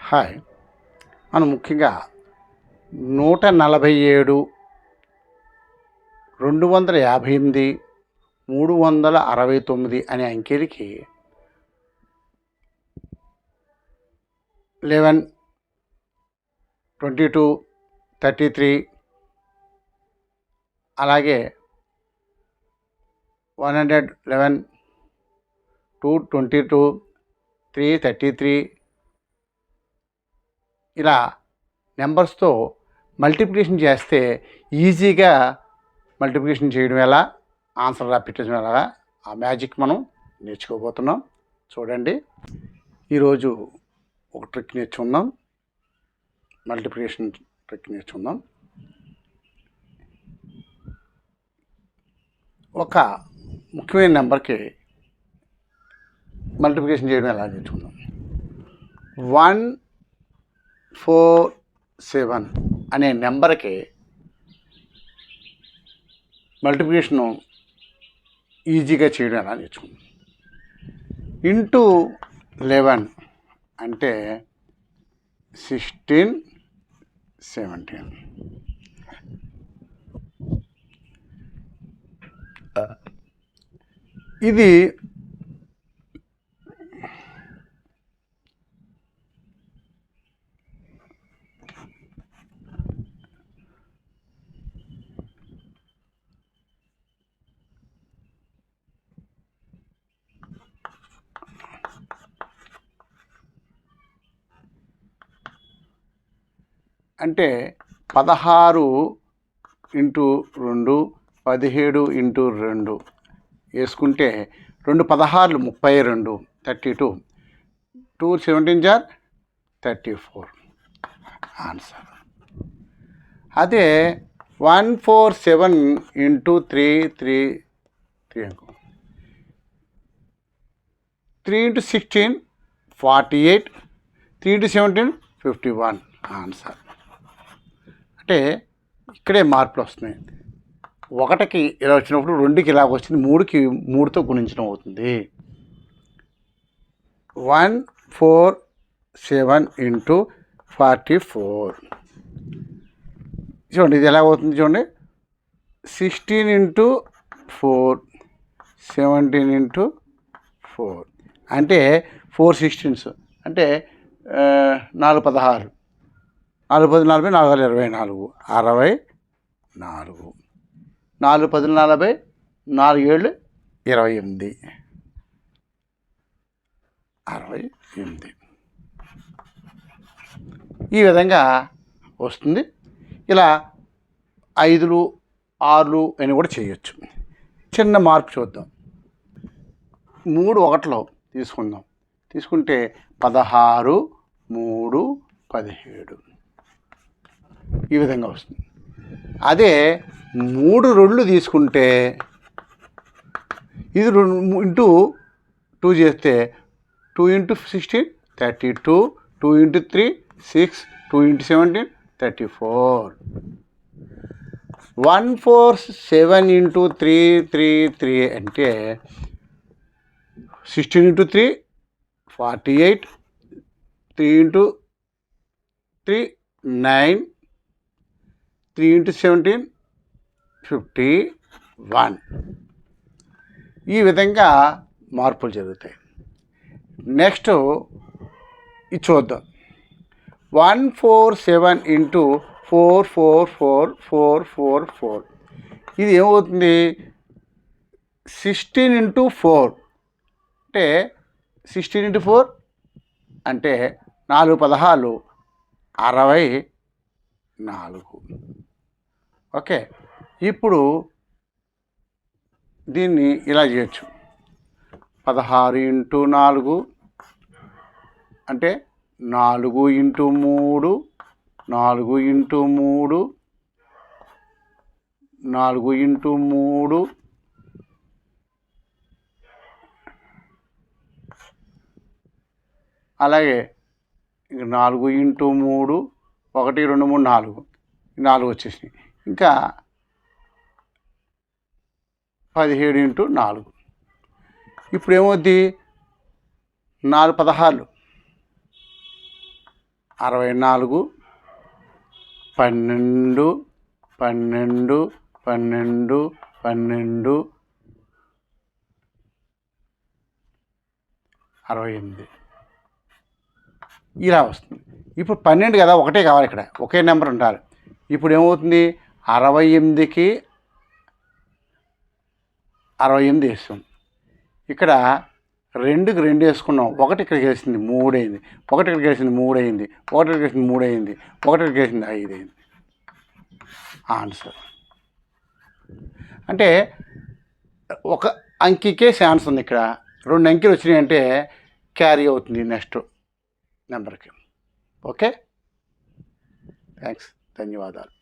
Hi. మనం ముఖ్యంగా 147, 258, 369 అనే అంకెలకి 11, 22, 33 అలాగే 111, 222, 333 ఇలా నెంబర్స్తో మల్టిప్లికేషన్ చేస్తే ఈజీగా మల్టిప్లికేషన్ చేయడం ఎలా, ఆన్సర్ రాపించడం ఎలా, ఆ మ్యాజిక్ మనం నేర్చుకోబోతున్నాం. చూడండి, ఈరోజు ఒక ట్రిక్ నేర్చుకుందాం. మల్టిప్లికేషన్ ట్రిక్ నేర్చుకుందాం. ఒక ముఖ్యమైన నెంబర్కి మల్టిప్లికేషన్ చేయడం ఎలా నేర్చుకుందాం. 147 అనే నెంబర్కి మల్టిప్లికేషను ఈజీగా చేయడం ఎలా నేర్చుకుందాం. ఇంటూ 11 అంటే 16, 17. ఇది అంటే 16 ఇంటూ 2, 17 ఇంటూ 2 వేసుకుంటే 2 16లు 32, 32, 2 17 జార్ 34 ఆన్సర్. అదే 147 ఇంటూ 3 3 ఇంటూ 16 48, 3 ఇంటూ 17 51 ఆన్సర్. అంటే ఇక్కడే మార్పులు వస్తున్నాయి. 1కి ఇలా వచ్చినప్పుడు 2కి ఇలాగ వచ్చింది, 3కి 3తో గుణించడం అవుతుంది. 147 ఇంటూ 44 చూడండి, ఇది ఎలా అవుతుంది చూడండి. 16 ఇంటూ 4, 17 ఇంటూ 4 అంటే 4 16s అంటే 4 16, 4 10 40, 4 24, 64, 4 10 40, 4 7 28, 68 ఈ విధంగా వస్తుంది. ఇలా 5లు 6లు అని కూడా చేయొచ్చు. చిన్న మార్పు చూద్దాం. 3 1లో తీసుకుందాం. తీసుకుంటే 16, 3, 17 ఈ విధంగా వస్తుంది. అదే 3 2లు తీసుకుంటే ఇది 2 ఇంటూ 2 చేస్తే 2 ఇంటూ 16 32, 2 ఇంటూ 3 6, 2 ఇంటూ 17 34. 147 ఇంటూ 3 3 3 అంటే 16 ఇంటూ 3 48, 3 ఇంటూ 3 9, 3 ఇంటూ 17 51 ఈ విధంగా మార్పులు జరుగుతాయి. నెక్స్ట్ ఇది చూద్దాం. 147 ఇంటూ 4 4 4 4 4 4 ఇది ఏమవుతుంది? 16 ఇంటూ 4 అంటే 16 ఇంటూ 4 అంటే 4 16 64. ఓకే, ఇప్పుడు దీన్ని ఇలా చేయొచ్చు. 16 ఇంటూ 4 అంటే 4 ఇంటూ 3, 4 ఇంటూ 3, 4 ఇంటూ 3 అలాగే 4 ఇంటూ 3 1 2 3 4 వచ్చేసినాయి. ఇంకా 17 ఇంటూ 4 ఇప్పుడు ఏమవుద్ది? 4 16 64 12 12 12 12 68 ఇలా వస్తుంది. ఇప్పుడు 12 కదా, ఒకటే కావాలి, ఇక్కడ ఒకే నెంబర్ ఉండాలి. ఇప్పుడు ఏమవుతుంది, 68కి 68 వేస్తాం. ఇక్కడ 2కి 2 వేసుకున్నాం, 1 ఇక్కడికి వేసింది 3 అయింది, 1 ఇక్కడికి వేసింది 3 అయింది, 1 ఇక్కడికి వేసింది 3 అయింది, 1 ఇక్కడికి వేసింది 5 అయింది. ఆన్సర్ అంటే ఒక అంకికే ఛాన్స్ ఉంది. ఇక్కడ 2 అంకెలు వచ్చినాయి అంటే క్యారీ అవుతుంది నెక్స్ట్ నెంబర్కి. ఓకే, థ్యాంక్స్, ధన్యవాదాలు.